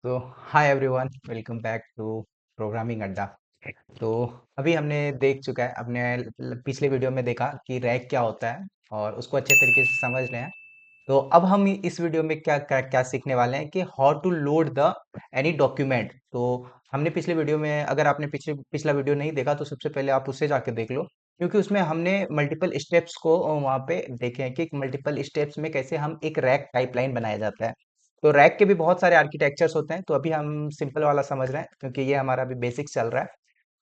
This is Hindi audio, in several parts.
तो hi everyone, welcome back to programming Adda. तो अभी हमने देख चुका है, अपने पिछले वीडियो में देखा कि रैग क्या होता है और उसको अच्छे तरीके से समझ रहे हैं। तो अब हम इस वीडियो में क्या क्या, क्या सीखने वाले हैं कि how to load the any document. तो हमने पिछले वीडियो में, अगर आपने पिछला वीडियो नहीं देखा तो सबसे पहले आप उससे जाके देख लो, क्योंकि उसमें हमने मल्टीपल स्टेप्स को वहाँ पे देखे हैं कि मल्टीपल स्टेप्स में कैसे हम एक रैक पाइपलाइन बनाया जाता है। तो रैक के भी बहुत सारे आर्किटेक्चर्स होते हैं, तो अभी हम सिंपल वाला समझ रहे हैं क्योंकि ये हमारा अभी बेसिक चल रहा है।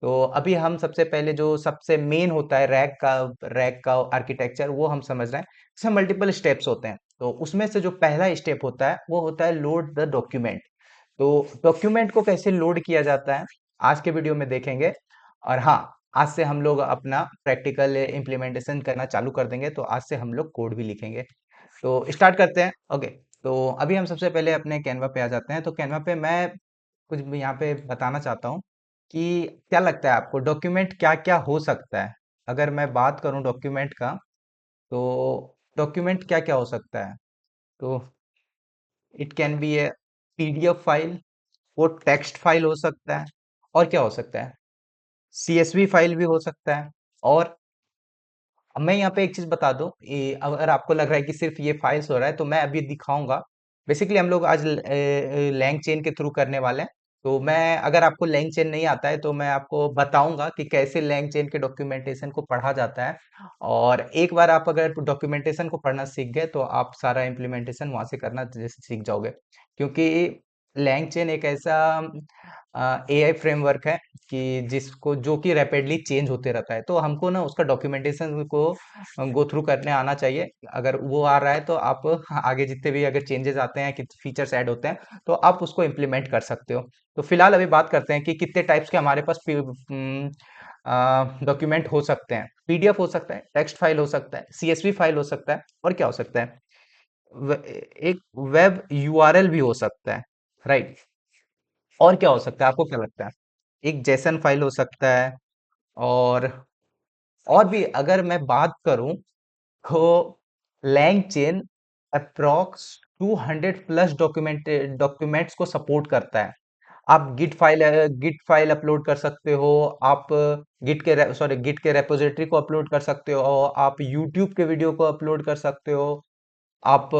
तो अभी हम सबसे पहले जो सबसे मेन होता है रैक का आर्किटेक्चर, वो हम समझ रहे हैं। इसमें मल्टीपल स्टेप्स होते हैं, तो उसमें से जो पहला स्टेप होता है वो होता है लोड द डॉक्यूमेंट। तो डॉक्यूमेंट को कैसे लोड किया जाता है आज के वीडियो में देखेंगे। और हाँ, आज से हम लोग अपना प्रैक्टिकल इम्प्लीमेंटेशन करना चालू कर देंगे, तो आज से हम लोग कोड भी लिखेंगे। तो स्टार्ट करते हैं। ओके। तो अभी हम सबसे पहले अपने कैनवा पे आ जाते हैं। तो कैनवा पे मैं कुछ भी यहाँ पे बताना चाहता हूँ कि क्या लगता है आपको डॉक्यूमेंट क्या क्या हो सकता है। अगर मैं बात करूँ डॉक्यूमेंट का, तो डॉक्यूमेंट क्या क्या हो सकता है। तो it can be A PDF file, वो टेक्स्ट फाइल हो सकता है, और क्या हो सकता है, सीएसवी फाइल भी हो सकता है। और अब मैं यहाँ पे एक चीज बता दूं, अगर आपको लग रहा है कि सिर्फ ये फाइल्स हो रहा है, तो मैं अभी दिखाऊंगा। बेसिकली हम लोग आज लैंग चेन के थ्रू करने वाले हैं। तो मैं, अगर आपको लैंग चेन नहीं आता है तो मैं आपको बताऊंगा कि कैसे लैंग चेन के डॉक्यूमेंटेशन को पढ़ा जाता है। और एक बार आप अगर डॉक्यूमेंटेशन को पढ़ना सीख गए तो आप सारा इम्प्लीमेंटेशन वहां से करना जैसे सीख जाओगे। क्योंकि लैंग चेन एक ऐसा एआई फ्रेमवर्क है कि जिसको जो कि रैपिडली चेंज होते रहता है, तो हमको ना उसका डॉक्यूमेंटेशन को गो थ्रू करने आना चाहिए। अगर वो आ रहा है तो आप आगे जितने भी अगर चेंजेस आते हैं, कि फीचर्स ऐड होते हैं, तो आप उसको इम्प्लीमेंट कर सकते हो। तो फिलहाल अभी बात करते हैं कि कितने टाइप्स के हमारे पास डॉक्यूमेंट हो सकते हैं। पीडीएफ हो सकता है, टेक्स्ट फाइल हो सकता है, सीएसवी फाइल हो सकता है, और क्या हो सकता है, एक वेब यूआरएल भी हो सकता है, राइट। और क्या हो सकता है, आपको क्या लगता है, एक जेसन फाइल हो सकता है। और और भी अगर मैं बात करूं तो LangChain approx 200 plus documents को सपोर्ट करता है। आप गिट फाइल अपलोड कर सकते हो। आप गिट के रेपोजिटरी को अपलोड कर सकते हो। आप यूट्यूब के वीडियो को अपलोड कर सकते हो। आप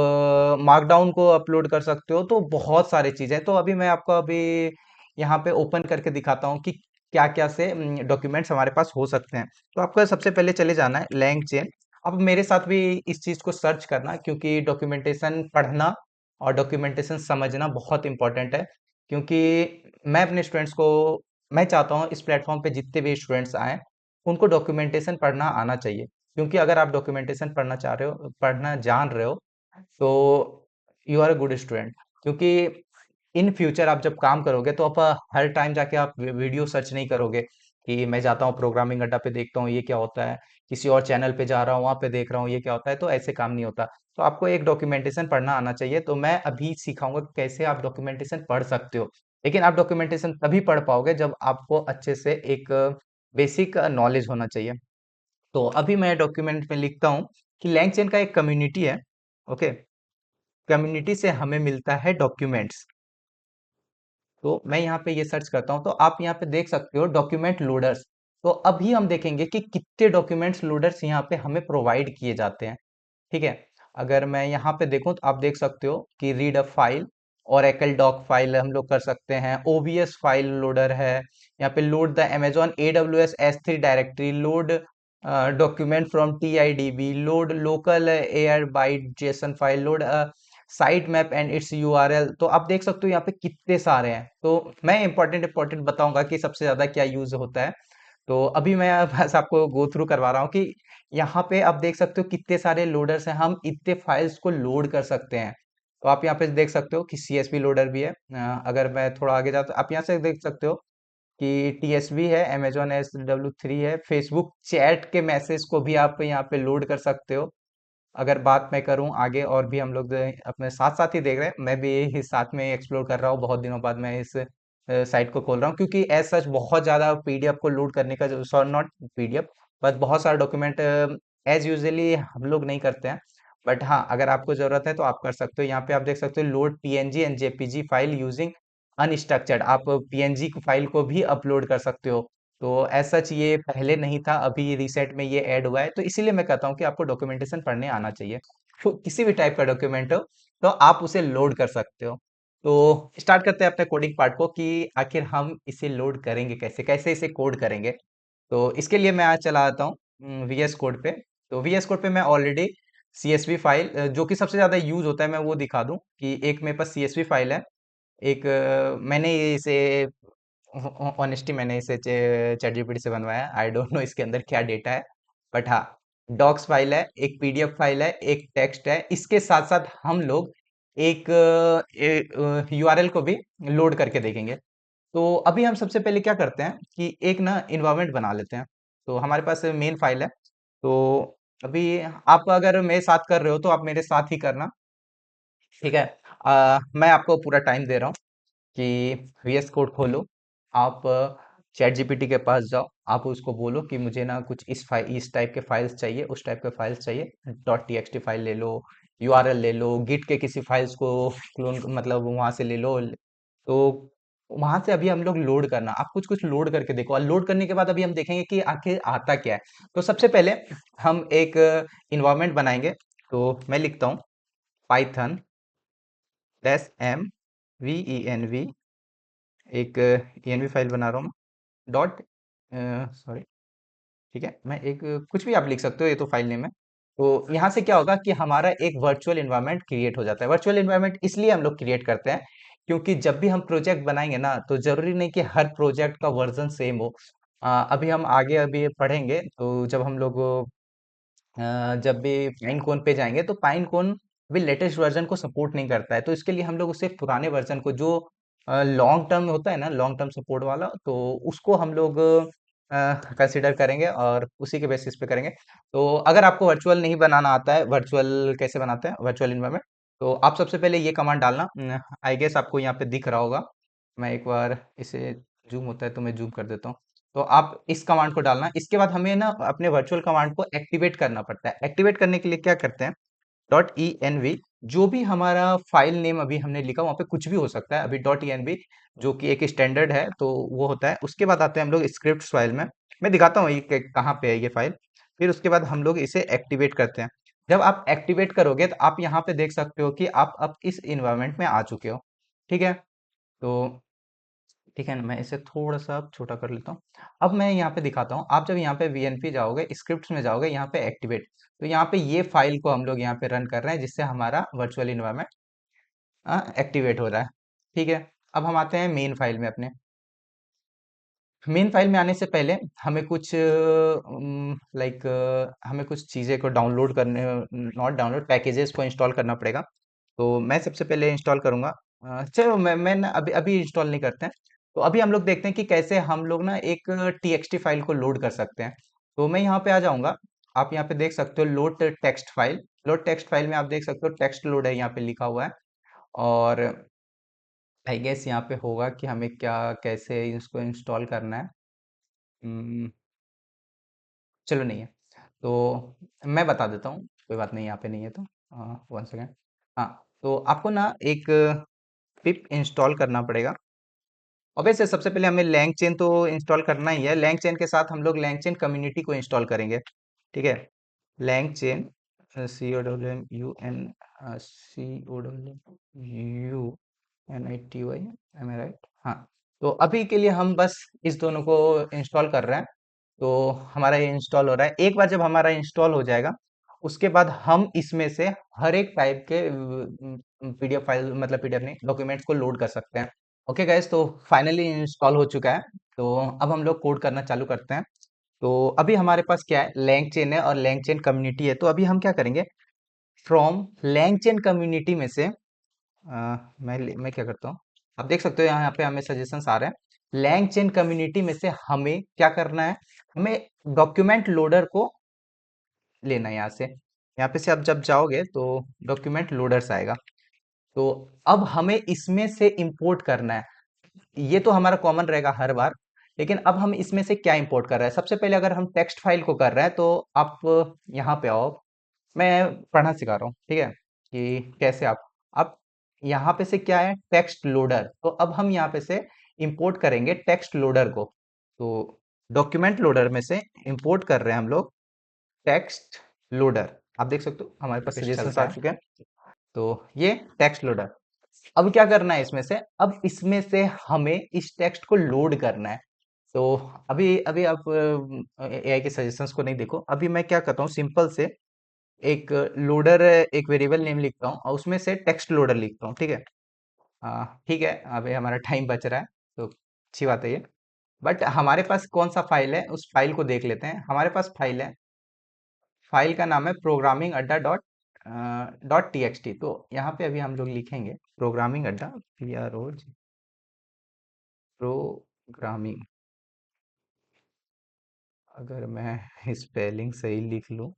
मार्कडाउन को अपलोड कर सकते हो। तो बहुत सारी चीजें, तो अभी मैं आपको अभी यहाँ पे ओपन करके दिखाता हूँ कि क्या क्या से डॉक्यूमेंट्स हमारे पास हो सकते हैं। तो आपको सबसे पहले चले जाना है लैंग चेन। अब मेरे साथ भी इस चीज को सर्च करना, क्योंकि डॉक्यूमेंटेशन पढ़ना और डॉक्यूमेंटेशन समझना बहुत इंपॉर्टेंट है। क्योंकि मैं अपने स्टूडेंट्स को, मैं चाहता हूँ इस प्लेटफॉर्म पे जितने भी स्टूडेंट्स आए उनको डॉक्यूमेंटेशन पढ़ना आना चाहिए। क्योंकि अगर आप डॉक्यूमेंटेशन पढ़ना चाह रहे हो, पढ़ना जान रहे हो, तो you are a good student. क्योंकि इन फ्यूचर आप जब काम करोगे तो आप हर टाइम जाके आप वीडियो सर्च नहीं करोगे कि मैं जाता हूँ प्रोग्रामिंग अड्डा पे देखता हूँ ये क्या होता है, किसी और चैनल पे जा रहा हूँ वहां पे देख रहा हूँ ये क्या होता है। तो ऐसे काम नहीं होता। तो आपको एक डॉक्यूमेंटेशन पढ़ना आना चाहिए। तो मैं अभी सिखाऊंगा कि कैसे आप डॉक्यूमेंटेशन पढ़ सकते हो। लेकिन आप डॉक्यूमेंटेशन तभी पढ़ पाओगे जब आपको अच्छे से एक बेसिक नॉलेज होना चाहिए। तो अभी मैं डॉक्यूमेंट में लिखता हूँ कि लैंगचेन का एक कम्युनिटी है। ओके। कम्युनिटी से हमें मिलता है डॉक्यूमेंट्स। तो मैं यहाँ पे ये सर्च करता हूँ, तो आप यहाँ पे देख सकते हो डॉक्यूमेंट लोडर्स। तो अभी हम देखेंगे कि कितने डॉक्यूमेंट्स लोडर्स यहाँ पे हमें प्रोवाइड किए जाते हैं। ठीक है। अगर मैं यहाँ पे देखूँ तो आप देख सकते हो कि read a file, Oracle doc file हम लोग कर सकते हैं, ओबीएस फाइल लोडर है। यहाँ पे load the Amazon AWS S3 directory, load document from TiDB, load local Airbyte JSON file, load sitemap and its URL. तो आप देख सकते हो यहाँ पे कितने सारे हैं। तो मैं इंपॉर्टेंट इंपॉर्टेंट बताऊंगा कि सबसे ज्यादा क्या यूज होता है। तो अभी मैं बस आपको गो थ्रू करवा रहा हूँ कि यहाँ पे आप देख सकते हो कितने सारे लोडर्स हैं, हम इतने फाइल्स को लोड कर सकते हैं। तो आप यहाँ पे देख सकते हो कि सीएसवी लोडर भी है। अगर मैं थोड़ा आगे जाता आप यहाँ से देख सकते हो कि टीएसवी है, अमेजोन S3 है, फेसबुक चैट के मैसेज को भी आप यहाँ पे लोड कर सकते हो। अगर बात मैं करूं आगे, और भी हम लोग अपने साथ साथ ही देख रहे हैं, मैं भी इस साथ में एक्सप्लोर कर रहा हूँ। बहुत दिनों बाद मैं इस साइट को खोल रहा हूँ, क्योंकि एज सच बहुत ज़्यादा पीडीएफ को लोड करने का, सॉरी नॉट पीडीएफ, बस बहुत सारा डॉक्यूमेंट एज यूजुअली हम लोग नहीं करते हैं। बट हाँ, अगर आपको ज़रूरत है तो आप कर सकते हो। यहाँ पे आप देख सकते हो load PNG and JPG file using unstructured, आप पीएनजी फाइल को भी अपलोड कर सकते हो। तो ऐसा ये पहले नहीं था, अभी रिसेंट में ये ऐड हुआ है, तो इसीलिए मैं कहता हूँ कि आपको डॉक्यूमेंटेशन पढ़ने आना चाहिए। तो किसी भी टाइप का डॉक्यूमेंट हो तो आप उसे लोड कर सकते हो। तो स्टार्ट करते हैं अपने कोडिंग पार्ट को कि आखिर हम इसे लोड करेंगे कैसे, कैसे इसे कोड करेंगे। तो इसके लिए मैं आज चला आता हूँ वीएस कोड पे। तो वीएस कोड पे मैं ऑलरेडी सीएसवी फाइल, जो कि सबसे ज्यादा यूज होता है, मैं वो दिखा दूं कि एक मेरे पास सीएसवी फाइल है। एक मैंने इसे ऑनेस्टी मैंने इसे चैट जीपीटी से बनवाया, आई डोंट नो इसके अंदर क्या डेटा है। बट हाँ, डॉक्स फाइल है, एक पीडीएफ फाइल है, एक टेक्स्ट है, इसके साथ साथ हम लोग एक यूआरएल को भी लोड करके देखेंगे। तो अभी हम सबसे पहले क्या करते हैं कि एक ना इन्वायरमेंट बना लेते हैं। तो हमारे पास मेन फाइल है। तो अभी आप अगर मेरे साथ कर रहे हो तो आप मेरे साथ ही करना, ठीक है। मैं आपको पूरा टाइम दे रहा हूँ कि वीएस कोड खोलो। आप चैट जीपीटी के पास जाओ, आप उसको बोलो कि मुझे ना कुछ इस टाइप के फाइल्स चाहिए, उस टाइप के फाइल्स चाहिए। डॉट टीएक्सटी फाइल ले लो, यूआरएल ले लो, गिट के किसी फाइल्स को क्लोन मतलब वहां से ले लो। तो वहां से अभी हम लोग लोड करना, आप कुछ कुछ लोड करके देखो, और लोड करने के बाद अभी हम देखेंगे कि आखिर आता क्या है। तो सबसे पहले हम एक इन्वायरमेंट बनाएंगे। तो मैं लिखता हूँ Python dash M V E N V, एक env फाइल बना रहा हूँ डॉट, सॉरी, ठीक है। मैं एक कुछ भी आप लिख सकते हो, ये तो फाइल नेम है। तो यहाँ से क्या होगा कि हमारा एक वर्चुअल एनवायरनमेंट क्रिएट हो जाता है। वर्चुअल एनवायरनमेंट इसलिए हम लोग क्रिएट करते हैं क्योंकि जब भी हम प्रोजेक्ट बनाएंगे ना, तो जरूरी नहीं कि हर प्रोजेक्ट का वर्जन सेम हो। अभी हम आगे अभी पढ़ेंगे, तो जब हम लोग जब भी पाइन कोन पे जाएंगे तो पाइन कोन भी लेटेस्ट वर्जन को सपोर्ट नहीं करता है। तो इसके लिए हम लोग उसे पुराने वर्जन को, जो लॉन्ग टर्म होता है ना, लॉन्ग टर्म सपोर्ट वाला, तो उसको हम लोग कंसिडर करेंगे और उसी के बेसिस पे करेंगे। तो अगर आपको वर्चुअल नहीं बनाना आता है, वर्चुअल कैसे बनाते हैं वर्चुअल इन्वायरमेंट, तो आप सबसे पहले ये कमांड डालना। आई गेस आपको यहाँ पे दिख रहा होगा, मैं एक बार इसे जूम होता है तो मैं जूम कर देता हूँ। तो आप इस कमांड को डालना। इसके बाद हमें ना अपने वर्चुअल कमांड को एक्टिवेट करना पड़ता है। एक्टिवेट करने के लिए क्या करते हैं, डॉट ई एन वी, जो भी हमारा फाइल नेम अभी हमने लिखा वहां पे कुछ भी हो सकता है। अभी डॉट ई एन वी जो कि एक स्टैंडर्ड है, तो वो होता है। उसके बाद आते हैं हम लोग स्क्रिप्ट फाइल में। मैं दिखाता हूँ ये कहाँ पे है ये फाइल। फिर उसके बाद हम लोग इसे एक्टिवेट करते हैं। जब आप एक्टिवेट करोगे तो आप यहाँ पे देख सकते हो कि आप अब इस इन्वायरमेंट में आ चुके हो, ठीक है। तो ठीक है ना, मैं इसे थोड़ा सा अब छोटा कर लेता हूँ। अब मैं यहाँ पे दिखाता हूँ। आप जब यहाँ पे वीएनपी जाओगे, स्क्रिप्ट्स में जाओगे, यहाँ पे एक्टिवेट, तो यहाँ पे ये फाइल को हम लोग यहाँ पे रन कर रहे हैं, जिससे हमारा वर्चुअल इन्वायरमेंट एक्टिवेट हो रहा है, ठीक है। अब हम आते हैं मेन फाइल में अपने। मेन फाइल में आने से पहले हमें कुछ लाइक हमें कुछ चीज़ें को डाउनलोड करने, नॉट डाउनलोड, पैकेजेस को इंस्टॉल करना पड़ेगा। तो मैं सबसे पहले इंस्टॉल करूंगा। चलो मैं ना अभी अभी इंस्टॉल नहीं करते हैं। तो अभी हम लोग देखते हैं कि कैसे हम लोग ना एक टीएक्सटी फाइल को लोड कर सकते हैं। तो मैं यहाँ पे आ जाऊंगा। आप यहाँ पे देख सकते हो load text file. Load text file में आप देख सकते हो टेक्स्ट लोड है यहाँ पे लिखा हुआ है। और आई गेस यहाँ पे होगा कि हमें क्या कैसे इसको इंस्टॉल करना है। हम्म, चलो नहीं है, तो मैं बता देता हूँ, कोई बात नहीं, यहाँ पे नहीं है तो 1 सेकेंड। हाँ, तो आपको ना एक पिप इंस्टॉल करना पड़ेगा। और वैसे सबसे पहले हमें लैंग चेन तो इंस्टॉल करना ही है। लैंग चेन के साथ हम लोग लैंग चेन कम्युनिटी को इंस्टॉल करेंगे, ठीक है। LangChain, COWMUN, COWMUNITY, am I right? हाँ। तो अभी के लिए हम बस इस दोनों को इंस्टॉल कर रहे हैं। तो हमारा ये इंस्टॉल हो रहा है। एक बार जब हमारा इंस्टॉल हो जाएगा, उसके बाद हम इसमें से हर एक टाइप के पीडीएफ फाइल, मतलब पीडीएफ नहीं, डॉक्यूमेंट्स को लोड कर सकते हैं। ओके गाइस, तो फाइनली इंस्टॉल हो चुका है। तो अब हम लोग कोड करना चालू करते हैं। तो अभी हमारे पास क्या है, लैंग चेन है और लैंग चेन कम्युनिटी है। तो अभी हम क्या करेंगे, फ्रॉम लैंग चेन कम्युनिटी में से मैं क्या करता हूँ, आप देख सकते हो यहाँ पे हमें सजेशंस आ रहे हैं। लैंग चेन कम्युनिटी में से हमें क्या करना है, हमें डॉक्यूमेंट लोडर को लेना है यहाँ से। यहाँ पे से आप जब जाओगे तो डॉक्यूमेंट लोडर्स आएगा। तो अब हमें इसमें से इंपोर्ट करना है। ये तो हमारा कॉमन रहेगा हर बार, लेकिन अब हम इसमें से क्या इंपोर्ट कर रहे हैं। सबसे पहले अगर हम टेक्स्ट फाइल को कर रहे हैं, तो आप यहाँ पे आओ, मैं पढ़ना सिखा रहा हूँ, ठीक है, कि कैसे आप यहाँ पे से क्या है, टेक्स्ट लोडर। तो अब हम यहाँ पे से इंपोर्ट करेंगे टेक्स्ट लोडर को। तो डॉक्यूमेंट लोडर में से इंपोर्ट कर रहे हैं हम लोग टेक्स्ट लोडर। आप देख सकते हो हमारे पास पेस्ट सजेशंस चलता आ है। चुके हैं। तो ये टेक्स्ट लोडर। अब क्या करना है इसमें से, अब इसमें से हमें इस टेक्स्ट को लोड करना है। तो अभी अभी आप एआई के सजेशंस को नहीं देखो, अभी मैं क्या करता हूँ, सिंपल से एक लोडर, एक वेरिएबल नेम लिखता हूँ और उसमें से टेक्स्ट लोडर लिखता हूँ, ठीक है। ठीक है, अभी हमारा टाइम बच रहा है तो अच्छी बात है ये। बट हमारे पास कौन सा फाइल है, उस फाइल को देख लेते हैं। हमारे पास फाइल है, फाइल का नाम है प्रोग्रामिंग अड्डा डॉट टी एक्स टी। तो यहाँ पे अभी हम लोग लिखेंगे प्रोग्रामिंग अड्डा, पी आर ओ प्रोग्रामिंग। अगर मैं स्पेलिंग सही लिख लूँ,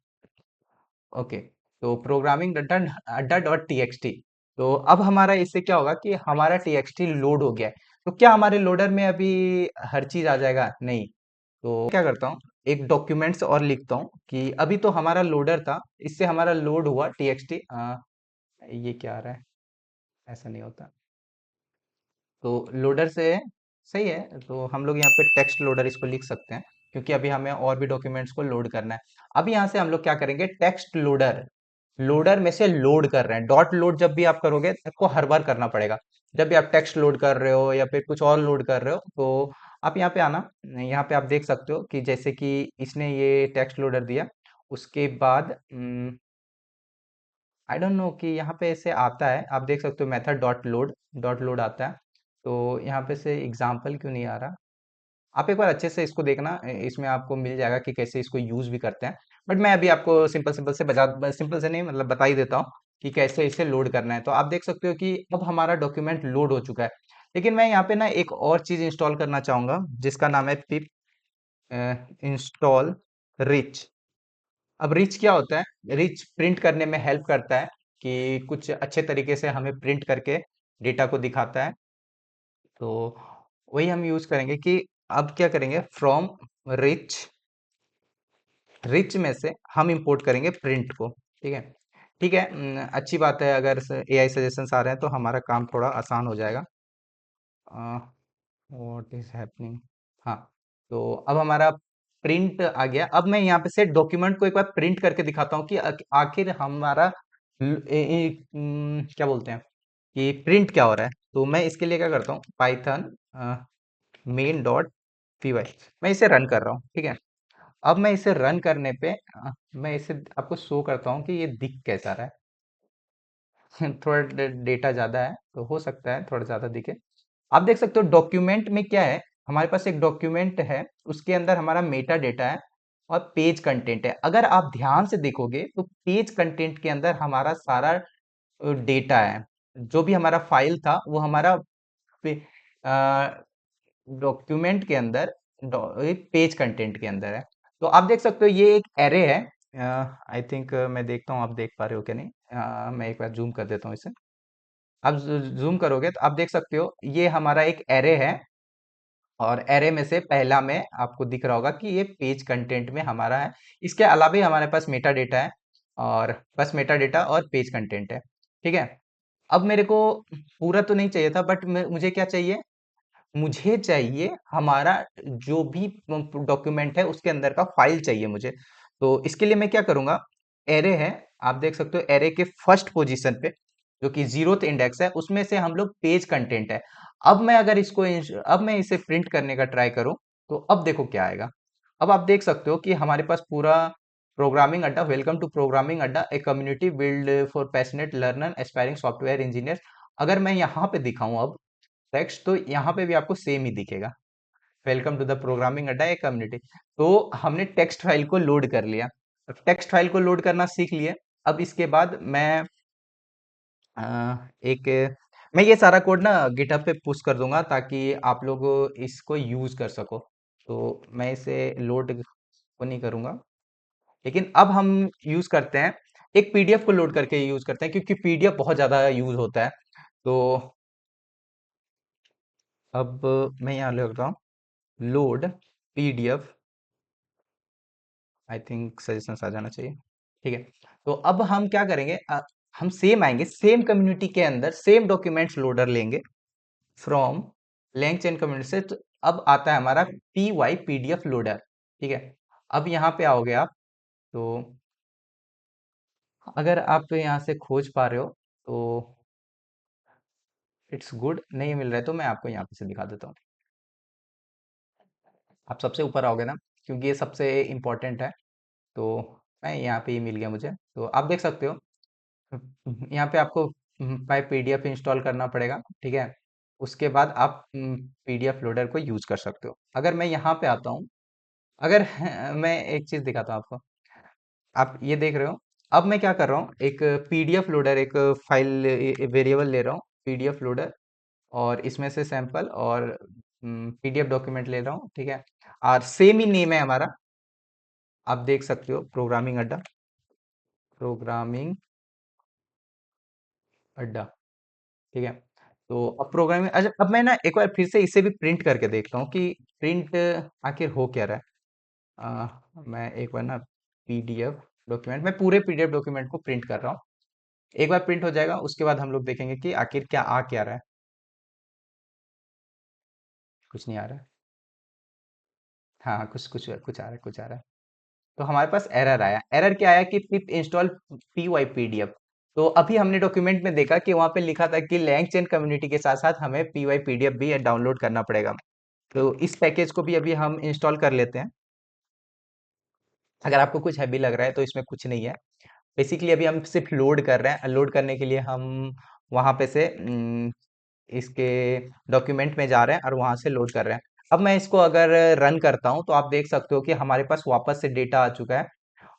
ओके। तो प्रोग्रामिंग अड्डा अड्डा डॉट टी एक्स टी। तो अब हमारा इससे क्या होगा कि हमारा टी एक्स टी लोड हो गया है। तो क्या हमारे लोडर में अभी हर चीज आ जाएगा? नहीं। तो क्या करता हूँ, एक डॉक्यूमेंट्स और लिखता हूँ कि अभी तो हमारा लोडर था, इससे हमारा लोड हुआ टी एक्स टी। ये क्या आ रहा है, ऐसा नहीं होता। तो लोडर से सही है, तो हम लोग यहाँ पे टेक्स्ट लोडर इसको लिख सकते हैं, क्योंकि अभी हमें और भी डॉक्यूमेंट्स को लोड करना है। अब यहाँ से हम लोग क्या करेंगे, टेक्स्ट लोडर, लोडर में से लोड कर रहे हैं। डॉट लोड जब भी आप करोगे आपको हर बार करना पड़ेगा, जब भी आप टेक्स्ट लोड कर रहे हो या फिर कुछ और लोड कर रहे हो। तो आप यहाँ पे आना, यहाँ पे आप देख सकते हो कि जैसे कि इसने ये टेक्स्ट लोडर दिया, उसके बाद आई डोंट नो कि यहाँ पे ऐसे आता है, आप देख सकते हो मेथड डॉट लोड आता है। तो यहाँ पे से एग्जाम्पल क्यों नहीं आ रहा, आप एक बार अच्छे से इसको देखना, इसमें आपको मिल जाएगा कि कैसे इसको यूज भी करते हैं। बट मैं अभी आपको सिंपल सिंपल से बता, सिंपल से नहीं मतलब बता ही देता हूँ कि कैसे इसे लोड करना है। तो आप देख सकते हो कि अब हमारा डॉक्यूमेंट लोड हो चुका है। लेकिन मैं यहाँ पे ना एक और चीज इंस्टॉल करना चाहूंगा, जिसका नाम है पिप इंस्टॉल रिच। अब रिच क्या होता है, रिच प्रिंट करने में हेल्प करता है कि कुछ अच्छे तरीके से हमें प्रिंट करके डेटा को दिखाता है। तो वही हम यूज करेंगे कि अब क्या करेंगे, फ्रॉम रिच, रिच में से हम इंपोर्ट करेंगे प्रिंट को, ठीक है। ठीक है, अच्छी बात है, अगर एआई सजेशंस आ रहे हैं तो हमारा काम थोड़ा आसान हो जाएगा। व्हाट इज हैपनिंग, हाँ। तो अब हमारा प्रिंट आ गया। अब मैं यहाँ पे से डॉक्यूमेंट को एक बार प्रिंट करके दिखाता हूँ कि आखिर हमारा क्या बोलते हैं कि प्रिंट क्या हो रहा है। तो मैं इसके लिए क्या करता हूँ, Python main dot P Y, मैं इसे रन कर रहा हूँ, ठीक है। अब मैं इसे रन करने पे मैं इसे आपको शो करता हूँ कि ये दिख कैसा रहा है। थोड़ा डेटा ज्यादा है तो हो सकता है थोड़ा ज्यादा दिखे। आप देख सकते हो डॉक्यूमेंट में क्या है, हमारे पास एक डॉक्यूमेंट है, उसके अंदर हमारा मेटा डेटा है और पेज कंटेंट है। अगर आप ध्यान से देखोगे तो पेज कंटेंट के अंदर हमारा सारा डेटा है। जो भी हमारा फाइल था वो हमारा डॉक्यूमेंट के अंदर पेज कंटेंट के अंदर है। तो आप देख सकते हो ये एक एरे है। आई थिंक मैं देखता हूँ आप देख पा रहे हो कि नहीं। मैं एक बार जूम कर देता हूँ इसे। आप जूम करोगे तो आप देख सकते हो ये हमारा एक एरे है, और एरे में से पहला में आपको दिख रहा होगा कि ये पेज कंटेंट में हमारा है। इसके अलावा भी हमारे पास मेटा डेटा है, और बस मेटा डेटा और पेज कंटेंट है, ठीक है। अब मेरे को पूरा तो नहीं चाहिए था, बट मुझे क्या चाहिए, मुझे चाहिए हमारा जो भी डॉक्यूमेंट है उसके अंदर का फाइल चाहिए मुझे। तो इसके लिए मैं क्या करूंगा, एरे है, आप देख सकते हो एरे के फर्स्ट पोजीशन पे जो कि जीरोथ इंडेक्स है उसमें से हम लोग पेज कंटेंट है। अब मैं अगर इसको अब मैं इसे प्रिंट करने का ट्राई करूं, तो अब देखो क्या आएगा। अब आप देख सकते हो कि हमारे पास पूरा प्रोग्रामिंग अड्डा, वेलकम टू प्रोग्रामिंग अड्डा, a community build for passionate learner aspiring software engineer. अगर मैं यहाँ पे दिखाऊं अब टेक्स्ट, तो यहाँ पे भी आपको सेम ही दिखेगा, वेलकम टू द प्रोग्रामिंग अड्डा ए कम्युनिटी। तो हमने टेक्स्ट फाइल को लोड कर लिया, टेक्स्ट फाइल को लोड करना सीख लिए। अब इसके बाद मैं अ, एक मैं ये सारा कोड ना गिटहब पे पुश कर दूंगा ताकि आप लोग इसको यूज कर सको। तो मैं इसे लोड को नहीं करूंगा, लेकिन अब हम यूज करते हैं, एक पीडीएफ को लोड करके यूज करते हैं, क्योंकि पीडीएफ बहुत ज्यादा यूज होता है। तो अब मैं यहाँ लिख रहा हूँ load PDF, I think suggestions आ जाना चाहिए, ठीक है। तो अब हम क्या करेंगे, हम सेम आएंगे, सेम कम्युनिटी के अंदर सेम डॉक्यूमेंट्स लोडर लेंगे फ्रॉम लैंग चेन कम्युनिटी से। तो अब आता है हमारा पी वाई पीडीएफ लोडर। ठीक है, अब यहाँ पे आओगे आप, तो अगर आप यहाँ से खोज पा रहे हो तो इट्स गुड, नहीं मिल रहा है तो मैं आपको यहाँ पे से दिखा देता हूँ। आप सबसे ऊपर आओगे ना, क्योंकि ये सबसे इम्पोर्टेंट है। तो मैं यहाँ पे ये मिल गया मुझे, तो आप देख सकते हो। यहाँ पे आपको पाई पीडीएफ इंस्टॉल करना पड़ेगा। ठीक है, उसके बाद आप पीडीएफ लोडर को यूज कर सकते हो। अगर मैं यहाँ पे आता हूँ, अगर मैं एक चीज दिखाता हूँ आपको, आप ये देख रहे हो। अब मैं क्या कर रहा हूँ, एक पीडीएफ लोडर, एक फाइल वेरिएबल ले रहा हूँ, पीडीएफ लोडर, और इसमें से सैंपल और पीडीएफ डॉक्यूमेंट ले रहा हूँ। ठीक है, और सेम ही नेम है हमारा, आप देख सकते हो, प्रोग्रामिंग अड्डा, प्रोग्रामिंग अड्डा। ठीक है, तो अब प्रोग्रामिंग, अच्छा अब मैं ना एक बार फिर से इसे भी प्रिंट करके देखता हूँ कि प्रिंट आखिर हो क्या रहा है। मैं एक बार ना पीडीएफ डॉक्यूमेंट, मैं पूरे पीडीएफ डॉक्यूमेंट को प्रिंट कर रहा हूँ। एक बार प्रिंट हो जाएगा, उसके बाद हम लोग देखेंगे कि आखिर क्या आ क्या रहा है। कुछ नहीं आ रहा है। हाँ हाँ, कुछ कुछ कुछ आ रहा है, कुछ आ रहा है। तो हमारे पास एरर आया। एरर क्या आया कि pip install P Y PDF. तो अभी हमने डॉक्यूमेंट में देखा कि वहां पे लिखा था कि लैंगचेन कम्युनिटी के साथ साथ हमें पी वाई पीडीएफ भी डाउनलोड करना पड़ेगा। तो इस पैकेज को भी अभी हम इंस्टॉल कर लेते हैं। अगर आपको कुछ हैवी लग रहा है तो इसमें कुछ नहीं है। बेसिकली अभी हम सिर्फ लोड कर रहे हैं, लोड करने के लिए हम वहां पे से इसके डॉक्यूमेंट में जा रहे हैं और वहां से लोड कर रहे हैं। अब मैं इसको अगर रन करता हूं तो आप देख सकते हो कि हमारे पास वापस से डेटा आ चुका है।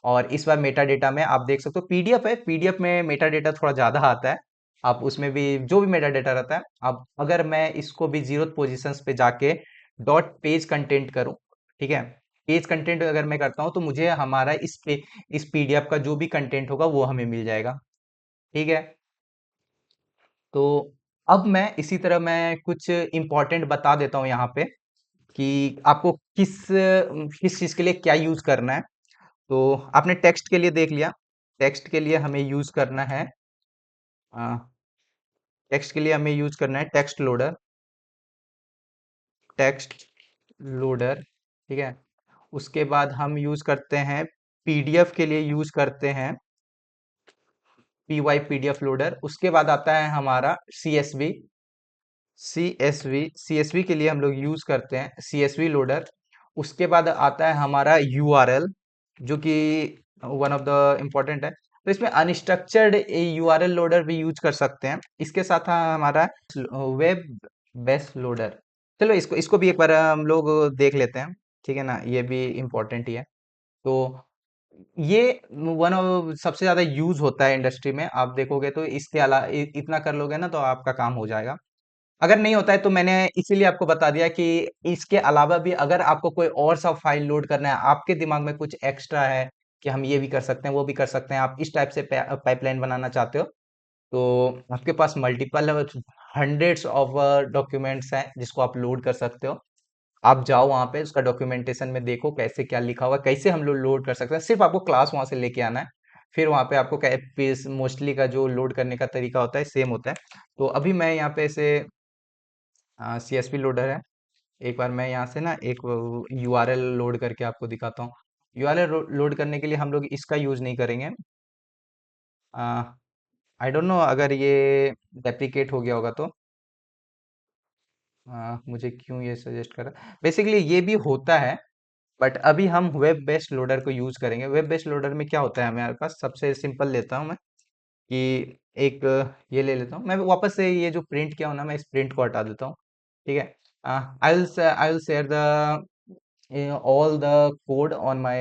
और इस बार मेटा डेटा में आप देख सकते हो पीडीएफ है, पीडीएफ में मेटा डेटा थोड़ा ज्यादा आता है। आप उसमें भी जो भी मेटा डेटा रहता है, अब अगर मैं इसको भी जीरो पोजिशंस पे जाके डॉट पेज कंटेंट करूं, ठीक है, पेज कंटेंट अगर मैं करता हूं तो मुझे हमारा इस पीडीएफ का जो भी कंटेंट होगा वो हमें मिल जाएगा। ठीक है, तो अब मैं इसी तरह मैं कुछ इंपॉर्टेंट बता देता हूँ यहाँ पे कि आपको किस चीज के लिए क्या यूज करना है। तो आपने टेक्स्ट के लिए देख लिया, टेक्स्ट के लिए हमें यूज करना है, टेक्स्ट के लिए हमें यूज करना है टेक्स्ट लोडर, टेक्स्ट लोडर। ठीक है, उसके बाद हम यूज करते हैं पीडीएफ के लिए यूज करते हैं पी वाई पीडीएफ लोडर। उसके बाद आता है हमारा सीएसवी, सीएसवी के लिए हम लोग यूज करते हैं सीएसवी लोडर। उसके बाद आता है हमारा यूआरएल, जो कि वन ऑफ द इम्पोर्टेंट है। तो इसमें अनस्ट्रक्चर्ड यूआरएल लोडर भी यूज कर सकते हैं। इसके साथ हमारा वेब बेस लोडर। चलो इसको इसको भी एक बार हम लोग देख लेते हैं। ठीक है ना, ये भी इम्पोर्टेंट ही है। तो ये वन ऑफ सबसे ज्यादा यूज होता है इंडस्ट्री में, आप देखोगे तो इसके अलावा इतना कर लोगे ना तो आपका काम हो जाएगा। अगर नहीं होता है तो मैंने इसीलिए आपको बता दिया कि इसके अलावा भी अगर आपको कोई और सा फाइल लोड करना है, आपके दिमाग में कुछ एक्स्ट्रा है कि हम ये भी कर सकते हैं वो भी कर सकते हैं, आप इस टाइप से पाइपलाइन बनाना चाहते हो, तो आपके पास मल्टीपल हंड्रेड्स ऑफ डॉक्यूमेंट्स हैं जिसको आप लोड कर सकते हो। आप जाओ वहां पे उसका डॉक्यूमेंटेशन में देखो कैसे क्या लिखा हुआ है, कैसे हम लोग लोड कर सकते हैं। सिर्फ आपको क्लास वहां से लेके आना है, फिर वहां पे आपको मोस्टली का जो लोड करने का तरीका होता है सेम होता है। तो अभी मैं यहाँ पे से सीएसवी लोडर है। एक बार मैं यहाँ से ना एक यूआरएल लोड करके आपको दिखाता हूँ। यूआरएल लोड करने के लिए हम लोग इसका यूज नहीं करेंगे। आई डोंट नो अगर ये डेप्रिकेट हो गया होगा तो मुझे क्यों ये सजेस्ट कर रहा है। बेसिकली ये भी होता है, बट अभी हम वेब बेस्ड लोडर को यूज करेंगे। वेब बेस्ड लोडर में क्या होता है हमारे पास, सबसे सिंपल लेता हूँ मैं कि एक ये ले लेता हूँ। मैं वापस से ये जो प्रिंट किया हूँ ना, मैं इस प्रिंट को हटा देता हूँ। ठीक है, I will share the all the code on my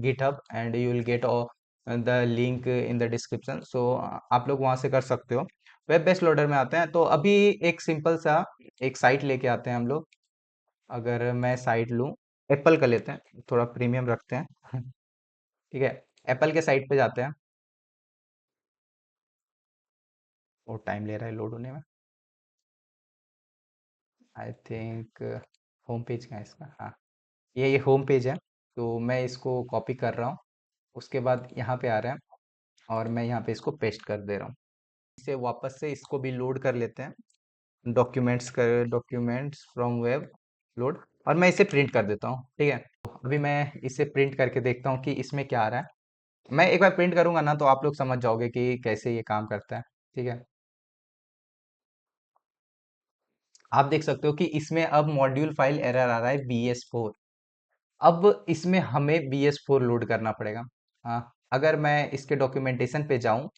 GitHub and you will get all the link in the description, so आप लोग वहां से कर सकते हो। वेब बेस्ड लोडर में आते हैं तो अभी एक सिंपल सा एक साइट लेके आते हैं हम लोग। अगर मैं साइट लूँ, एप्पल का लेते हैं, थोड़ा प्रीमियम रखते हैं। ठीक है, एप्पल के साइट पे जाते हैं। और टाइम ले रहा है लोड होने में। आई थिंक होम पेज का है इसका, हाँ, ये होम पेज है। तो मैं इसको कॉपी कर रहा हूँ। उसके बाद यहाँ पे आ रहे हैं, और मैं यहाँ पे इसको पेस्ट कर दे रहा हूँ। इसे वापस से इसको भी लोड कर लेते हैं, डॉक्यूमेंट्स फ्रॉम वेब लोड, और मैं इसे प्रिंट कर देता हूँ। ठीक है, तो अभी मैं इसे प्रिंट करके देखता हूँ कि इसमें क्या आ रहा है। मैं एक बार प्रिंट करूंगा ना तो आप लोग समझ जाओगे कि कैसे ये काम करता है। ठीक है, आप देख सकते हो कि इसमें अब मॉड्यूल फाइल एरर आ रहा है BS4। अब इसमें हमें BS4 लोड करना पड़ेगा। हाँ, अगर मैं इसके डॉक्यूमेंटेशन पे जाऊं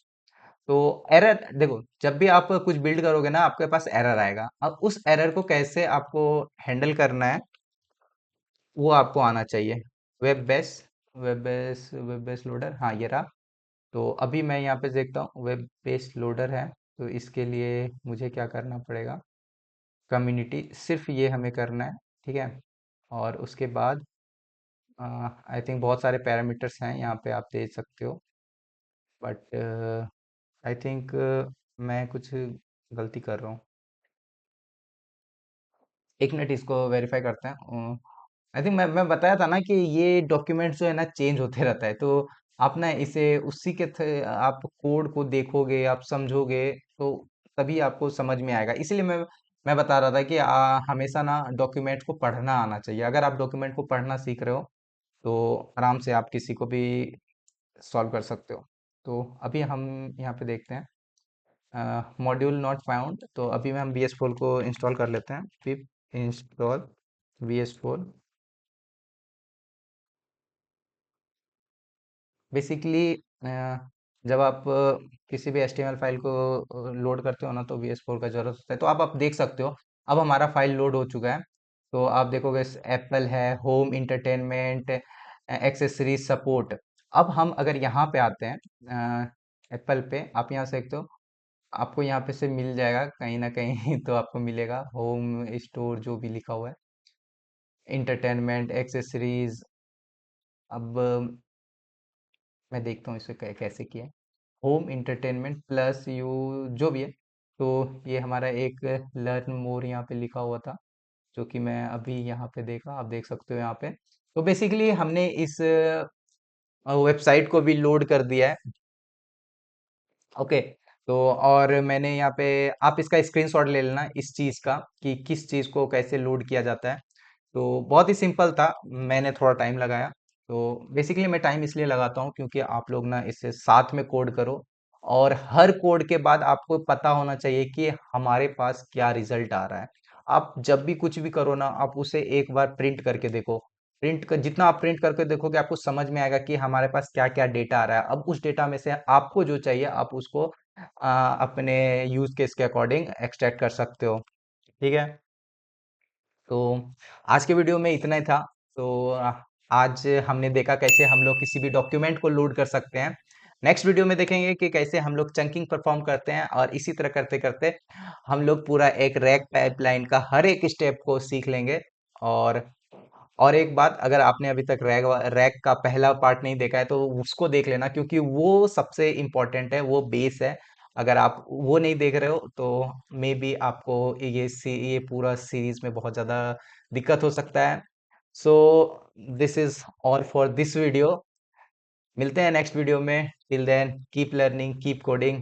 तो एरर देखो, जब भी आप कुछ बिल्ड करोगे ना आपके पास एरर आएगा। अब उस एरर को कैसे आपको हैंडल करना है वो आपको आना चाहिए। Web base web base loader, हाँ ये रहा। तो अभी मैं यहाँ पे देखता हूँ वेब बेस लोडर है। तो इसके लिए मुझे क्या करना पड़ेगा, कम्युनिटी सिर्फ ये हमें करना है। ठीक है, और उसके बाद आई थिंक बहुत सारे पैरामीटर्स हैं यहाँ पे, आप देख सकते हो। बट आई थिंक मैं कुछ गलती कर रहा हूँ। एक मिनट, इसको वेरीफाई करते हैं। आई थिंक मैं बताया था ना कि ये डॉक्यूमेंट जो है ना चेंज होते रहता है। तो आप ना इसे उसी के आप कोड को देखोगे, आप समझोगे, तो तभी आपको समझ में आएगा। इसीलिए मैं बता रहा था कि हमेशा ना डॉक्यूमेंट को पढ़ना आना चाहिए। अगर आप डॉक्यूमेंट को पढ़ना सीख रहे हो तो आराम से आप किसी को भी सॉल्व कर सकते हो। तो अभी हम यहाँ पे देखते हैं मॉड्यूल नॉट फाउंड। तो अभी हम BS4 को इंस्टॉल कर लेते हैं। पिप इंस्टॉल BS4। बेसिकली जब आप किसी भी HTML फाइल को लोड करते हो ना तो BS4 का जरूरत होता है। तो आप देख सकते हो अब हमारा फाइल लोड हो चुका है। तो आप देखोगे एप्पल है, होम इंटरटेनमेंट, एक्सेसरीज सपोर्ट। अब हम अगर यहाँ पे आते हैं एप्पल पे, आप यहाँ से देखते हो आपको यहाँ पे से मिल जाएगा कहीं ना कहीं तो आपको मिलेगा होम स्टोर जो भी लिखा हुआ है, इंटरटेनमेंट एक्सेसरीज। अब मैं देखता हूँ इसे कैसे किया है। होम इंटरटेनमेंट प्लस यू जो भी है। तो ये हमारा एक लर्न मोर यहाँ पे लिखा हुआ था, जो कि मैं अभी यहाँ पे देखा, आप देख सकते हो यहाँ पे। तो बेसिकली हमने इस वेबसाइट को भी लोड कर दिया है। ओके, तो और मैंने यहाँ पे, आप इसका स्क्रीनशॉट ले लेना इस चीज़ का कि किस चीज़ को कैसे लोड किया जाता है। तो बहुत ही सिंपल था, मैंने थोड़ा टाइम लगाया। तो बेसिकली मैं टाइम इसलिए लगाता हूँ क्योंकि आप लोग ना इससे साथ में कोड करो, और हर कोड के बाद आपको पता होना चाहिए कि हमारे पास क्या रिजल्ट आ रहा है। आप जब भी कुछ भी करो ना आप उसे एक बार प्रिंट करके देखो। प्रिंट कर, जितना आप प्रिंट करके देखोगे आपको समझ में आएगा कि हमारे पास क्या क्या डेटा आ रहा है। अब उस डेटा में से आपको जो चाहिए आप उसको अपने यूज केस के अकॉर्डिंग एक्सट्रैक्ट कर सकते हो। ठीक है, तो आज के वीडियो में इतना ही था। तो आज हमने देखा कैसे हम लोग किसी भी डॉक्यूमेंट को लोड कर सकते हैं। नेक्स्ट वीडियो में देखेंगे कि कैसे हम लोग चंकिंग परफॉर्म करते हैं, और इसी तरह करते करते हम लोग पूरा एक रैक पाइपलाइन का हर एक स्टेप को सीख लेंगे। और और एक बात, अगर आपने अभी तक रैक रैक का पहला पार्ट नहीं देखा है तो उसको देख लेना, क्योंकि वो सबसे इम्पोर्टेंट है, वो बेस है। अगर आप वो नहीं देख रहे हो तो मे बी आपको ये पूरा सीरीज में बहुत ज़्यादा दिक्कत हो सकता है। So this is all for this video. मिलते हैं नेक्स्ट वीडियो में। Till then keep learning, keep coding.